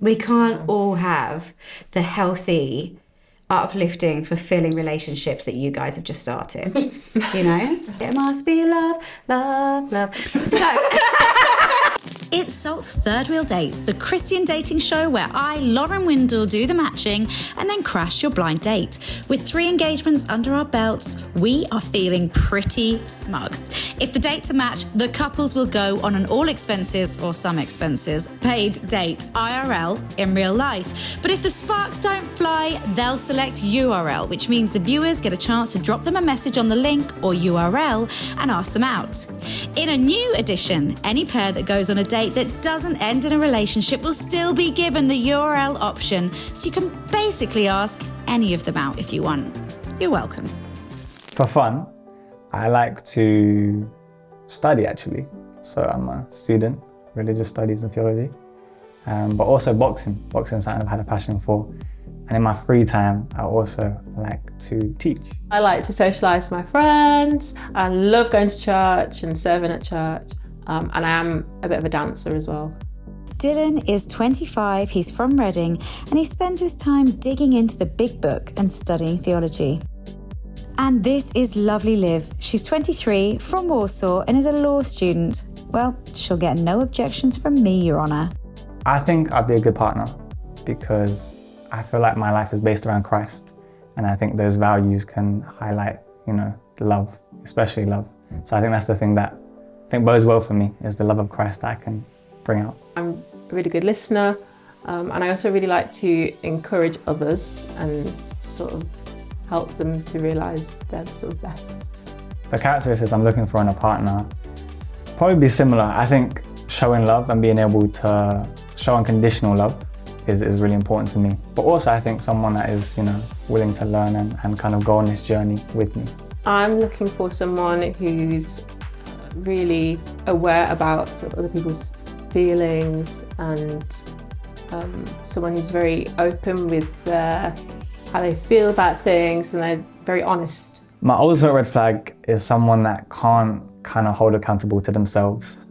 We can't all have the healthy, uplifting, fulfilling relationships that you guys have just started. You know? It must be love, love, love. So... It's Salt's Third Wheel Dates, the Christian dating show where I, Lauren Windle, do the matching and then crash your blind date. With 3 engagements under our belts, we are feeling pretty smug. If the dates are matched, the couples will go on an all expenses, or some expenses, paid date, IRL, in real life. But if the sparks don't fly, they'll select URL, which means the viewers get a chance to drop them a message on the link or URL and ask them out. In a new edition, any pair that goes on a date that doesn't end in a relationship will still be given the URL option, so you can basically ask any of them out if you want. You're welcome. For fun, I like to study actually. So I'm a student, religious studies and theology, but also boxing. Boxing is something I've had a passion for. And in my free time, I also like to teach. I like to socialise with my friends. I love going to church and serving at church. And I am a bit of a dancer as well. Dylan is 25, he's from Reading, and he spends his time digging into the big book and studying theology. And this is lovely Liv. She's 23, from Warsaw, and is a law student. Well, she'll get no objections from me, Your Honour. I think I'd be a good partner because I feel like my life is based around Christ. And I think those values can highlight, love, especially love. So I think that's the thing that I think bodes well for me, is the love of Christ that I can bring out. I'm a really good listener, and I also really like to encourage others and sort of help them to realise their sort of best. The characteristics I'm looking for in a partner probably be similar. I think showing love and being able to show unconditional love is really important to me. But also I think someone that is, willing to learn and kind of go on this journey with me. I'm looking for someone who's really aware about sort of other people's feelings and someone who's very open with how they feel about things, and they're very honest. My ultimate red flag is someone that can't kind of hold accountable to themselves,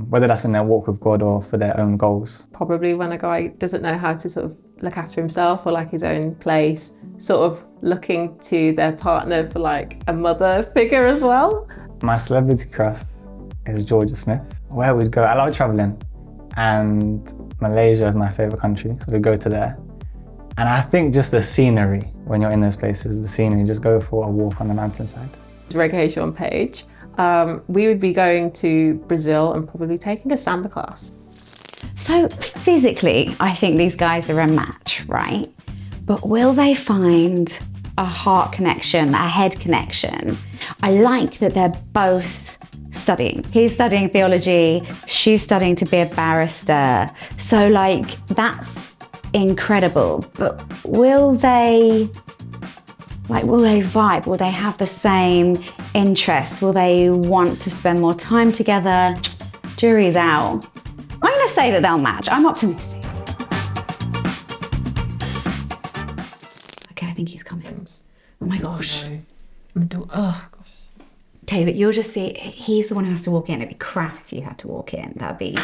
whether that's in their walk with God or for their own goals. Probably when a guy doesn't know how to sort of look after himself or like his own place, sort of looking to their partner for like a mother figure as well. My celebrity crush is Georgia Smith. Where we'd go, I love traveling, and Malaysia is my favorite country, so we go to there. And I think just the scenery, when you're in those places, the scenery, just go for a walk on the mountainside. Reggae on page. We would be going to Brazil and probably taking a samba class. So physically, I think these guys are a match, right? But will they find a heart connection, a head connection? I like that they're both studying. He's studying theology, she's studying to be a barrister. So that's incredible. But will they vibe? Will they have the same interests? Will they want to spend more time together? Jury's out. I'm gonna say that they'll match. I'm optimistic. Okay, I think he's coming. Oh my gosh. No. The door. Oh gosh. Okay, but you'll just see, he's the one who has to walk in. It'd be crap if you had to walk in. That'd be...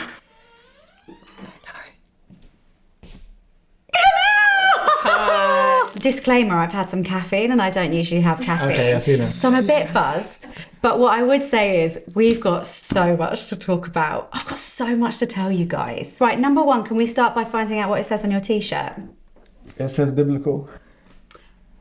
Disclaimer, I've had some caffeine and I don't usually have caffeine. Okay, I feel it. So I'm a bit buzzed. But what I would say is we've got so much to talk about. I've got so much to tell you guys. Right, number one, can we start by finding out what it says on your t-shirt? It says biblical.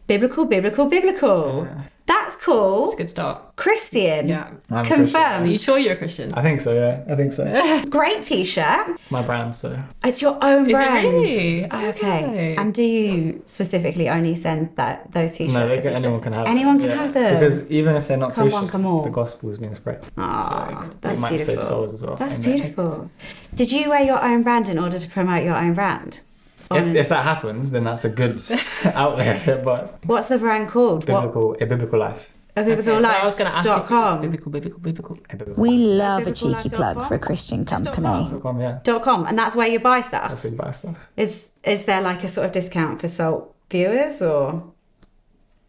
Biblical, biblical, biblical. Yeah. That's cool. It's a good start. Christian. Yeah. I'm a Confirmed. Are you sure you're a Christian? I think so, yeah. I think so. Great t-shirt. It's my brand, so. It's your own Is it brand. really? Okay. Okay. And do you specifically only send those t-shirts? No, to people? anyone can have them. Anyone can have them. Because even if they're not Come Christian, on, come on. the gospel is being spread. Ah, So that's it might beautiful. save souls as well. That's Amen. beautiful. Did you wear your own brand in order to promote your own brand? If that happens, then that's a good outlay of it, but What's the brand called? a biblical life. A biblical Okay, well, life. I was going to ask you if it was .com. biblical. A biblical We life. love a Biblical cheeky life plug .com? for a Christian Just company. .com, yeah. .com, and that's where you buy stuff. That's where you buy stuff. Is there like a sort of discount for Salt viewers or?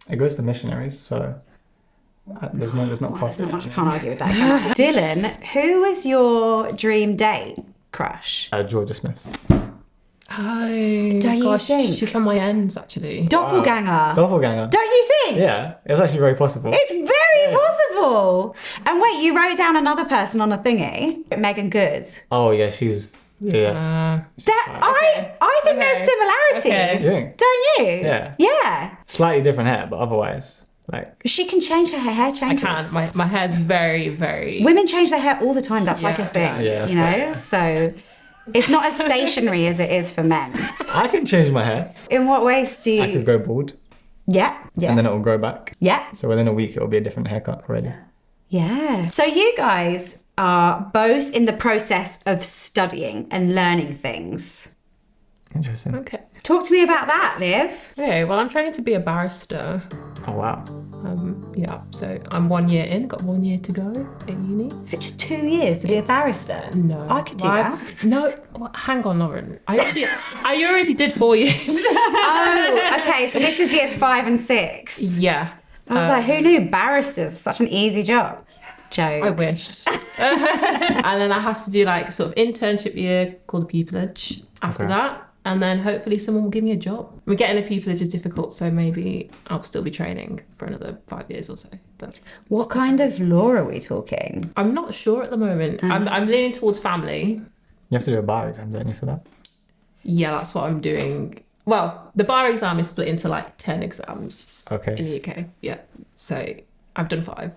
It goes to missionaries, so there's not Well, profit. there's not much. I can't argue with that. Can I? Dylan, who was your dream date crush? Georgia Smith. Oh, Don't you gosh, think? she's from my ends, actually. Doppelganger. Doppelganger. Don't you think? Yeah, it's actually very possible. It's very possible. And wait, you wrote down another person on a thingy. Megan Good. Oh yeah, she's yeah. I think there's similarities. Okay. Don't you? Yeah. Yeah. Slightly different hair, but otherwise, like She can change her hair I changes. can't. My hair's very, very... Women change their hair all the time. That's like a Yeah. thing. Yeah, that's you know? right. So it's not as stationary as it is for men. I can change my hair. In what ways do you? I could go bald, Yeah. Yeah. and then it will grow back. yeah. So within a week, it will be a different haircut already. Yeah. So you guys are both in the process of studying and learning things. Interesting. Okay. Talk to me about that, Liv. Okay, well, I'm training to be a barrister. Oh wow. Yeah, so I'm 1 year in, got 1 year to go at uni. Is it just 2 years to be a barrister? No. I could do Why- that. No, well, hang on, Lauren. I already did 4 years. Oh, okay. So this is years 5 and 6. Yeah. I was like, who knew barristers? Such an easy job. Jokes. I wish. And then I have to do like sort of internship year called the pupillage after Okay. that. And then hopefully someone will give me a job. I mean, getting a pupillage is difficult, so maybe I'll still be training for another 5 years or so. But What kind of law are we talking? I'm not sure at the moment. I'm leaning towards family. You have to do a bar exam, don't you, for that? Yeah, that's what I'm doing. Well, the bar exam is split into like 10 exams Okay. in the UK. Yeah. So I've done 5.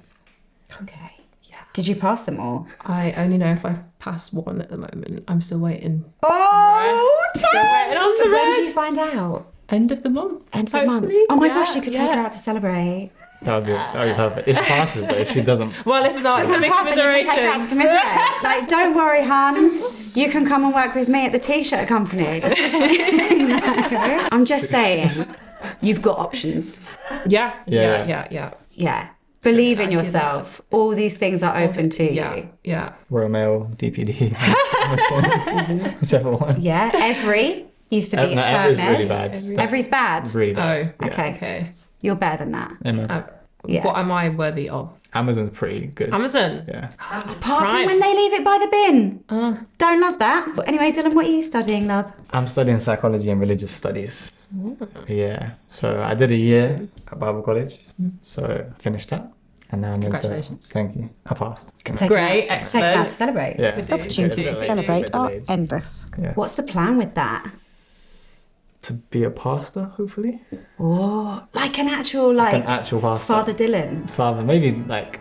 Okay. Yeah. Did you pass them all? I only know if I've passed 1 at the moment. I'm still waiting. Oh, Still waiting on so the when do you rest. find out? End of the month. End of the month. hopefully. Oh my Yeah, gosh, you could take yeah. her out to celebrate. That would be perfect. If she passes though, if she doesn't, Well, if not, it's Doesn't a big pass it, you can take her out to commiseration. commiserate. Like, don't worry, hun. You can come and work with me at the t-shirt company. No. I'm just saying, you've got options. Yeah. Yeah. Yeah. Believe in I see yourself. All these things are open to Yeah. you. Yeah. Royal Mail, DPD, whichever one. Yeah. Every used to be No, Every's Hermes. really bad. Every's bad. Really Oh, bad. Yeah. Okay. okay. You're better than that. Amen. Yeah. What am I worthy of? Amazon's pretty good. Amazon. Yeah. Apart from Prime. when they leave it by the bin. Don't love that. But anyway, Dylan, what are you studying, love? I'm studying psychology and religious studies. Yeah. So I did a year at Bible College. So I finished that. And now I'm Congratulations. Thank you. I passed. Take Great, her out, take her out excellent. to celebrate. Yeah. Opportunities to celebrate are endless. What's the plan with that? To be a pastor, hopefully. Oh, like an actual, like, An actual pastor. Father Dylan. Father, maybe like,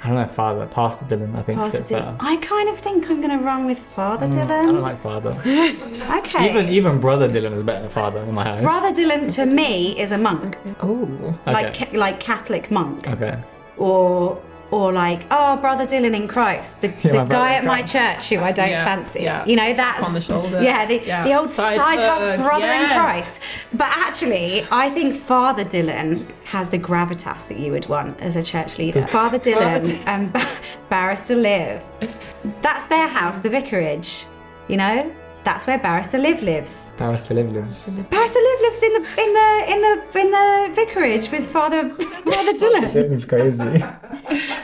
I don't know, Father, Pastor Dylan, I think Pastor fits Dylan. better. I kind of think I'm going to run with Father I don't Dylan. like Father. Okay. Even Brother Dylan is better than Father in my eyes. Brother Dylan to me is a monk, Oh. Okay. like Catholic monk, Okay. or like, oh, Brother Dylan in Christ, the my brother guy in at my Christ. church who I don't Yeah, fancy. yeah. You know, that's On the shoulder. Yeah, the Yeah. old Side side hug hug, brother in yes. Christ. But actually, I think Father Dylan has the gravitas that you would want as a church leader. Father Dylan and Barrister Liv. That's their house, the vicarage. You know, that's where Barrister Liv lives. Barrister Liv lives. Barrister Liv lives in the vicarage with Father Dylan. Dylan's crazy.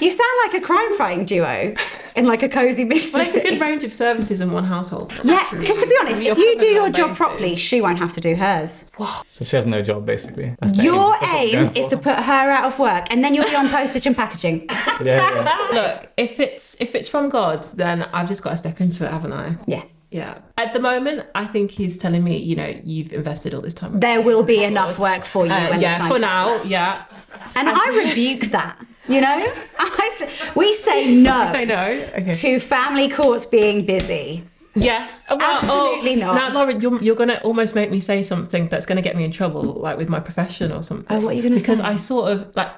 You sound like a crime-fighting duo in like a cozy mystery. Well, it's a good range of services in one household. Yeah, actually. because to be honest, You're if you covered do on your all job bases. properly, she won't have to do hers. So she has no job, basically. That's the Your That's what I'm aim going is for. to put her out of work, and then you'll be on postage and packaging. Yeah. Look, if it's from God, then I've just got to step into it, haven't I? Yeah. Yeah. At the moment, I think he's telling me, you know, you've invested all this time. There will be enough work for you when the Yeah, time for now, comes. yeah. And I rebuke that. You know, we say no Say no. Okay. to family courts being busy. Yes. Well, Absolutely not. Now, Lauren, you're going to almost make me say something that's going to get me in trouble, like with my profession or something. Oh, what are you going to say? Because I sort of, like,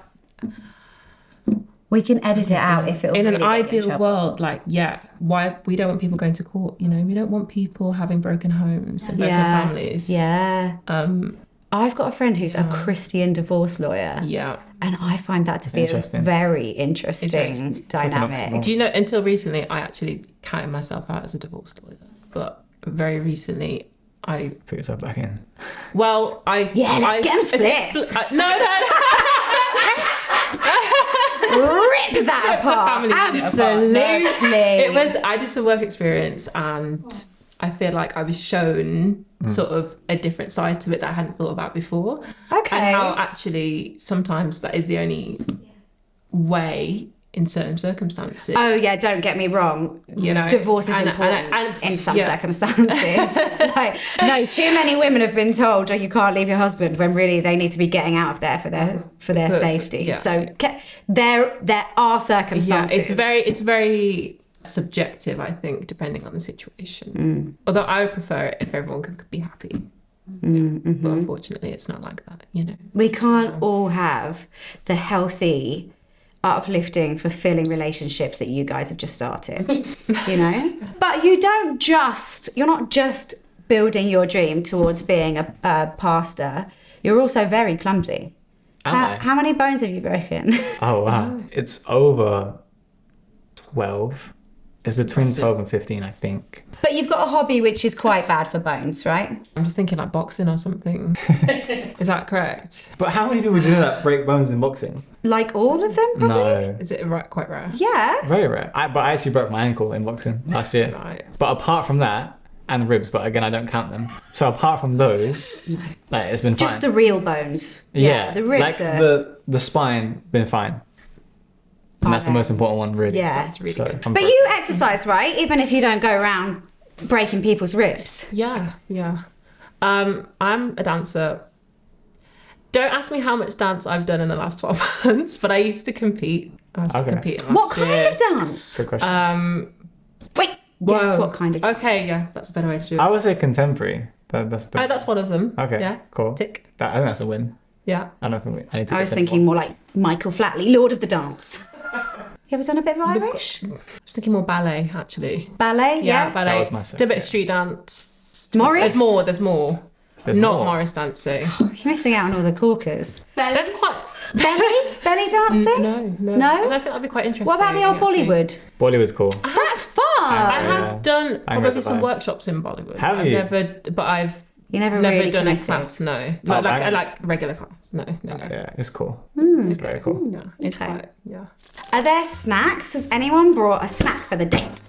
We can edit it out if it. in an ideal world, like, yeah, why we don't want people going to court, you know? We don't want people having broken homes and broken families. Yeah. I've got a friend who's a Christian divorce lawyer. Yeah. And I find that to be a interesting. very interesting dynamic. Do you know, until recently, I actually counted myself out as a divorce lawyer. But very recently, Put yourself back in. Yeah, let's get 'em split. No. Rip that apart. family unit apart. Absolutely. No, I did some work experience and I feel like I was shown sort of a different side to it that I hadn't thought about before. Okay. And how actually sometimes that is the only way in certain circumstances. Oh yeah, don't get me wrong. You know, Divorce is and- important and- in some yeah. circumstances. Like, no, too many women have been told, "Oh, you can't leave your husband," when really they need to be getting out of there for their safety. yeah. So there are Yeah, circumstances. it's very subjective, I think, depending on the situation. Although I would prefer it if everyone could be happy. But unfortunately, it's not like that, you know. We can't all have the healthy, uplifting, fulfilling relationships that you guys have just started, you know? But you're not just building your dream towards being a pastor, you're also very clumsy. Am I? How many bones have you broken? Oh wow, it's over 12. It's between 12 and 15, I think. But you've got a hobby which is quite bad for bones, right? I'm just thinking like boxing or something. Is that correct? But how many people do that break bones in boxing? Like all of them, probably? No, Is it quite rare? Yeah. very rare. But I actually broke my ankle in boxing last year. Right. But apart from that, and ribs, but again, I don't count them. So apart from those, like it's been fine. Just the real bones. yeah, The ribs like are... the spine, been fine. And that's the most important one, really. Yeah. That's really So, good. I'm But pro- you exercise, right? Even if you don't go around breaking people's ribs. Yeah. I'm a dancer. Don't ask me how much dance I've done in the last 12 months, but I used to compete. I was Okay. competing last What kind year. of dance? Good question. Wait, yes, Whoa. what kind of dance? Okay, yeah, that's a better way to do it. I would say contemporary. That's the... Oh, that's one of them. Okay, Yeah. cool. Tick. I think that's a win. Yeah. I don't think I need to I get was simple. thinking more like Michael Flatley, Lord of the Dance. You ever done a bit of We've got- Irish? I was thinking more ballet, actually. Ballet, yeah? Ballet. That was my second, Did a bit yeah. of street dance. Morris? There's more. There's Not more. Morris dancing. You're missing out on all the corkers. There's quite... Belly dancing? No. No? I think that'd be quite interesting. What about the old actually. Bollywood? Bollywood's cool. That's fun. I Yeah. have done I think probably that's a some vibe. workshops in Bollywood. Have I've you? I've You never never really done a committed. class. No, Oh, like I- like regular class. No. Yeah, it's cool. Hmm. It's very cool. Yeah, it's Okay. quite. Yeah, Are there snacks? Has anyone brought a snack for the date?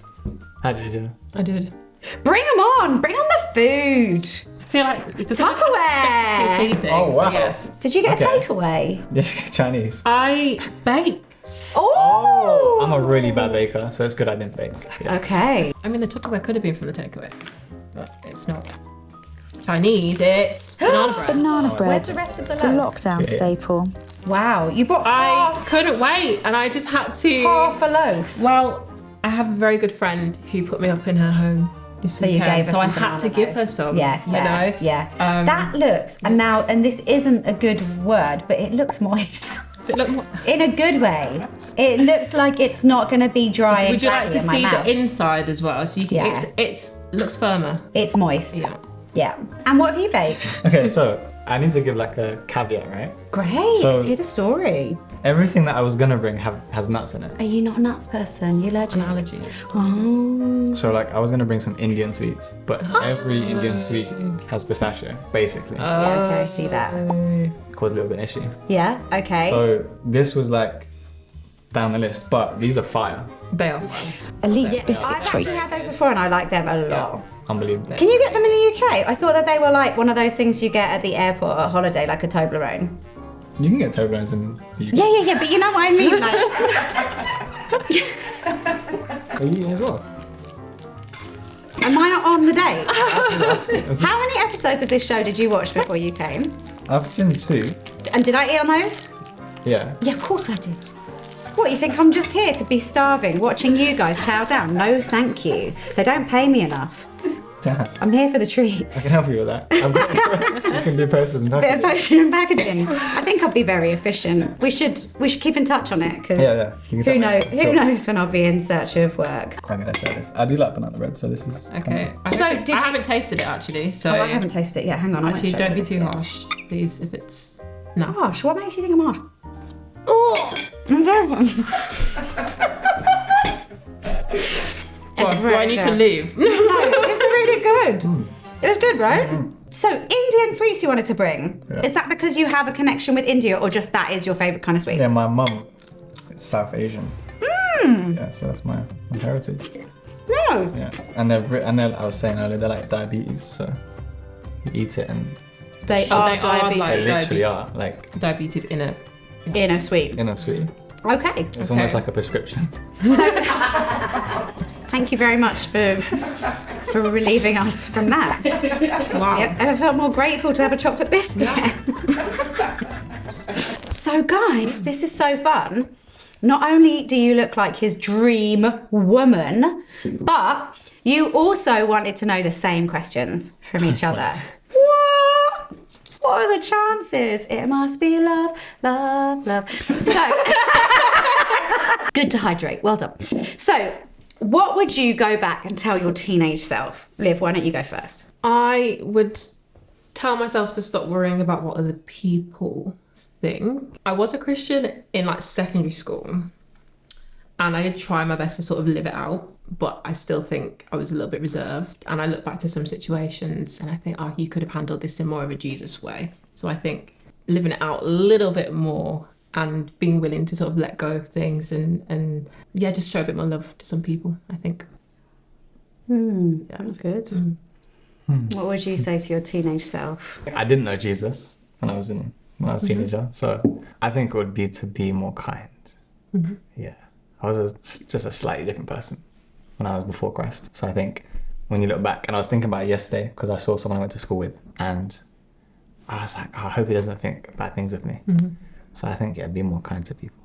How did you do? I did. Bring them on. Bring on the food. I feel like it's Tupperware. pleasing. Oh, wow. Yes. Did you get Okay. a takeaway? Yes, Chinese. I baked. Oh. I'm a really bad baker, so it's good I didn't bake. Yeah. Okay. I mean, the Tupperware could have been from the takeaway, but it's not Chinese. It's banana bread. Banana bread, Where's the rest of the the loaf? lockdown staple. Wow. You brought I couldn't wait, and I just had to. half a loaf. Well, I have a very good friend who put me up in her home this So you weekend, gave her so I some had to banana give loaf. her some. Yeah, fair. You know. Yeah. That looks, and this isn't a good word, but it looks moist. Does it look more- In a good way. It looks like it's not going to be dry and Would you like clatty to in my see mouth. the inside as well? So you can. Yeah. It's looks firmer. It's moist. Yeah. Yeah. And what have you baked? Okay, so I need to give like a caveat, right? Great. So- Let's hear the story. Everything that I was gonna bring has nuts in it. Are you not a nuts person? You're allergic? An allergy. Oh. So like I was gonna bring some Indian sweets, but every Indian sweet has pistachio, basically. Yeah, okay, I see that. Caused a little bit of an issue. Yeah, okay. So this was like down the list, but these are fire. They are. Elite biscuit I've actually had choice. those before and I like them a lot. Unbelievable. Can you get them in the UK? I thought that they were like one of those things you get at the airport at holiday, like a Toblerone. You can get Toblerones in the UK. Yeah, but you know what I mean? Like, Are you eating as well? am I not on the date? How many episodes of this show did you watch before you came? I've seen 2. And did I eat on those? Yeah. Yeah, of course I did. What, you think I'm just here to be starving, watching you guys chow down? No, thank you. They don't pay me enough. Damn. I'm here for the I treats. can help you with that. You can do posters and Bit of packaging. potion and packaging. I think I'll be very efficient. We should keep in touch on it because Yeah. You can who tell me. knows? Who knows when I'll be in search of work? I'm gonna try this. I do like banana bread, so this is Okay. So I did you- haven't tasted it actually. So Oh, I haven't tasted it yet. Hang on, I might actually, show don't you be this too bit. harsh, please. If it's no. Harsh? What makes you think I'm harsh? Oh, Go on, very Ryan, you can good. leave. No, it's really good. It was good, right? So, Indian sweets you wanted to bring. Yeah. Is that because you have a connection with India or just that is your favourite kind of sweet? Yeah, my mum is South Asian. Yeah, so that's my heritage. No. Yeah, and I was saying earlier, they're like diabetes, so you eat it and They Oh, are they are diabetes. like- they literally are like Diabetes in a. In a sweet. sweet. Okay. It's almost like a prescription. So, thank you very much for relieving us from that. Wow. Yep, I felt more grateful to have a chocolate biscuit. So, guys, this is so fun. Not only do you look like his dream woman, but you also wanted to know the same questions from each other. What? What are the chances? It must be love, love, love. So, good to hydrate. Well done. So, what would you go back and tell your teenage self? Liv, why don't you go first? I would tell myself to stop worrying about what other people think. I was a Christian in like secondary school, and I did try my best to sort of live it out, but I still think I was a little bit reserved. And I look back to some situations and I think, oh, you could have handled this in more of a Jesus way. So I think living it out a little bit more and being willing to sort of let go of things and yeah, just show a bit more love to some people, I think. That's good. What would you say to your teenage self? I didn't know Jesus when I was a teenager, so I think it would be to be more kind. Yeah, I was just a slightly different person when I was before Christ. So I think when you look back, and I was thinking about it yesterday because I saw someone I went to school with, and I was like, oh, I hope he doesn't think bad things of me. So I think, yeah, be more kind to people.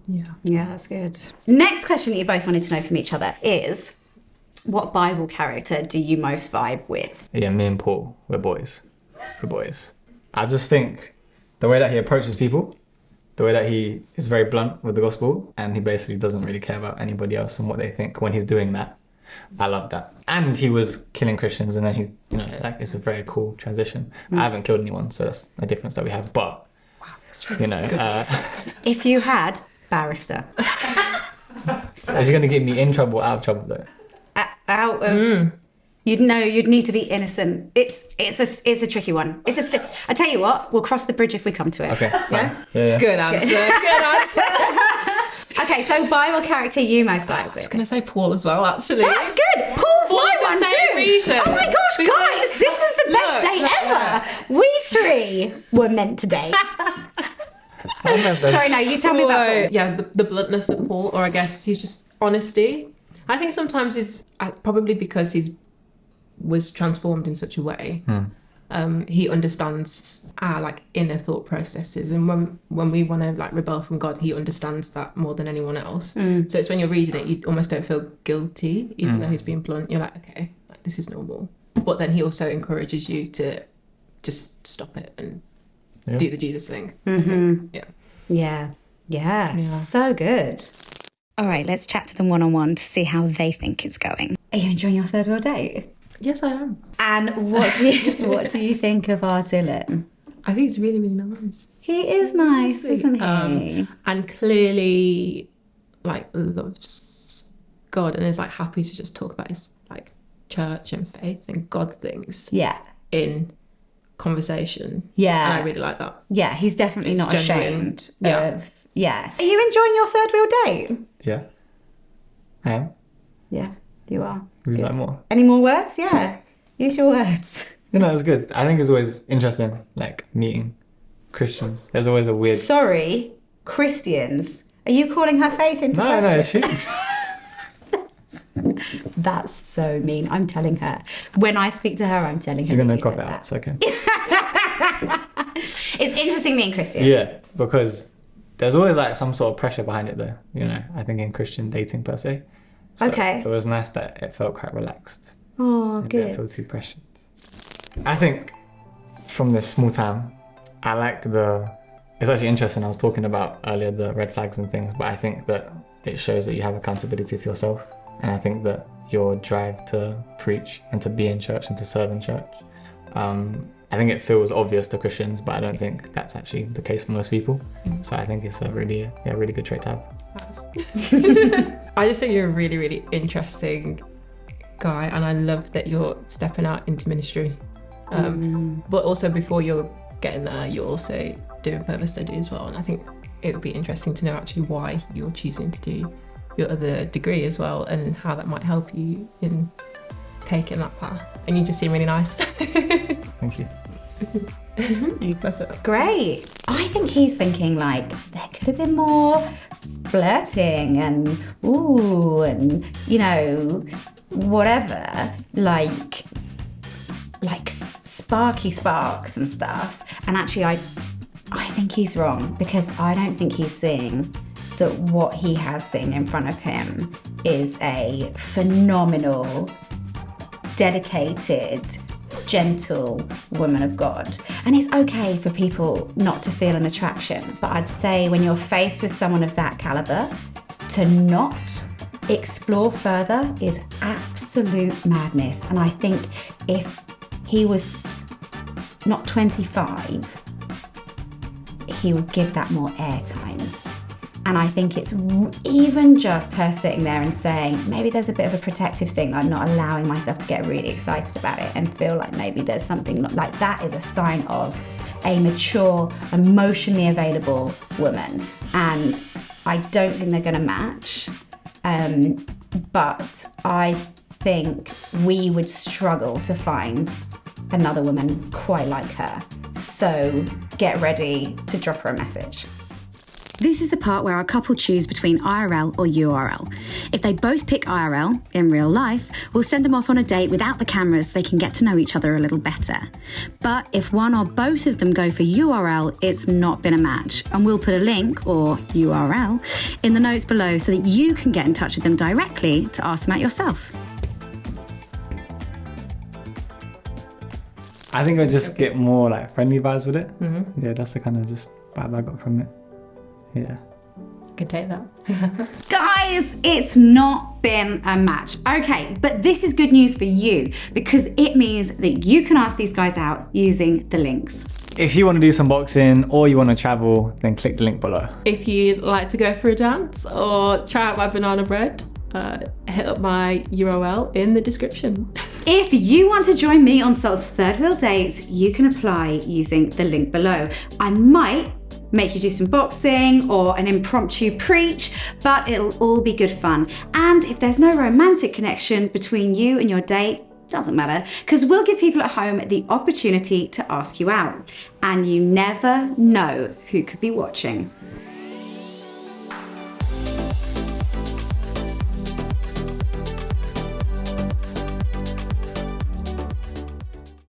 Yeah. Yeah, that's good. Next question that you both wanted to know from each other is, what Bible character do you most vibe with? Yeah, me and Paul, we're boys. We're boys. I just think the way that he approaches people, the way that he is very blunt with the gospel, and he basically doesn't really care about anybody else and what they think when he's doing that. I love that. And he was killing Christians, and then he, you know, like, it's a very cool transition. I haven't killed anyone, so that's a difference that we have. But, you know, If you had barrister. is he going to get me in trouble, out of trouble though? Out of... You'd need to be innocent. It's a tricky one. I tell you what, we'll cross the bridge if we come to it. Okay. Yeah? Yeah. Good answer. Good answer. Okay, so Bible character you most vibe I was with. going to say Paul as well, actually. That's good. Paul's For my the one same too. reason. Oh my gosh, Because- guys, this is the best Look, date ever. We three were meant to date. Sorry, no, you tell me about Paul. Yeah, the bluntness of Paul, or I guess he's just honesty. I think sometimes he's probably because was transformed in such a way. He understands our like inner thought processes, and when we want to like rebel from God, he understands that more than anyone else. So it's when you're reading it, you almost don't feel guilty, even though he's being blunt. You're like, okay, like, this is normal. But then he also encourages you to just stop it and do the Jesus thing. Yeah, so good. All right, let's chat to them one-on-one to see how they think it's going. Are you enjoying your third world date? Yes, I am. And what do you think of our Dylan? I think he's really, really nice. He is nice, isn't he? And clearly like loves God and is like happy to just talk about his like church and faith and God things Yeah. in conversation. Yeah. And I really like that. Yeah, he's definitely It's not genuine. ashamed Yeah. of... Yeah. Are you enjoying your third wheel date? Yeah. I am. Yeah, you are. Would you like more? Any more words? Yeah. Use your words. You know, it's good. I think it's always interesting, like, meeting Christians. There's always a weird... Sorry, Christians. Are you calling her faith into No, question? she... That's so mean. I'm telling her. When I speak to her, I'm telling her. You're going that to you crop it said out. that. It's okay. It's interesting being Christian. Yeah, because there's always, like, some sort of pressure behind it, though. You know, I think in Christian dating, per se. So Okay. it was nice that it felt quite relaxed. Oh, It didn't good. feel too pressured. I think from this small town, I like it's actually interesting. I was talking about earlier the red flags and things, but I think that it shows that you have accountability for yourself. And I think that your drive to preach and to be in church and to serve in church, I think it feels obvious to Christians, but I don't think that's actually the case for most people. So I think it's a really good trait to have. I just think you're a really, really interesting guy, and I love that you're stepping out into ministry. But also before you're getting there, you're also doing further study as well. And I think it would be interesting to know actually why you're choosing to do your other degree as well, and how that might help you in taking that path. And you just seem really nice. Thank you. Great. I think he's thinking like there could have been more flirting and ooh and you know whatever like sparky sparks and stuff. And actually I think he's wrong, because I don't think he's seeing that what he has seen in front of him is a phenomenal, dedicated, gentle woman of God. And it's okay for people not to feel an attraction, but I'd say when you're faced with someone of that caliber, to not explore further is absolute madness. And I think if he was not 25, he would give that more airtime. And I think it's even just her sitting there and saying, maybe there's a bit of a protective thing. I'm not allowing myself to get really excited about it and feel like maybe there's something like that is a sign of a mature, emotionally available woman. And I don't think they're going to match. But I think we would struggle to find another woman quite like her. So get ready to drop her a message. This is the part where our couple choose between IRL or URL. If they both pick IRL, in real life, we'll send them off on a date without the cameras so they can get to know each other a little better. But if one or both of them go for URL, it's not been a match. And we'll put a link, or URL, in the notes below so that you can get in touch with them directly to ask them out yourself. I think I just get more like friendly vibes with it. Yeah, that's the kind of just vibe I got from it. Yeah. Could take that. Guys, it's not been a match. Okay, but this is good news for you, because it means that you can ask these guys out using the links. If you want to do some boxing or you want to travel, then click the link below. If you'd like to go for a dance or try out my banana bread, hit up my URL in the description. If you want to join me on Salt's Third Wheel Dates, you can apply using the link below. I might make you do some boxing or an impromptu preach, but it'll all be good fun. And if there's no romantic connection between you and your date, doesn't matter, because we'll give people at home the opportunity to ask you out. And you never know who could be watching.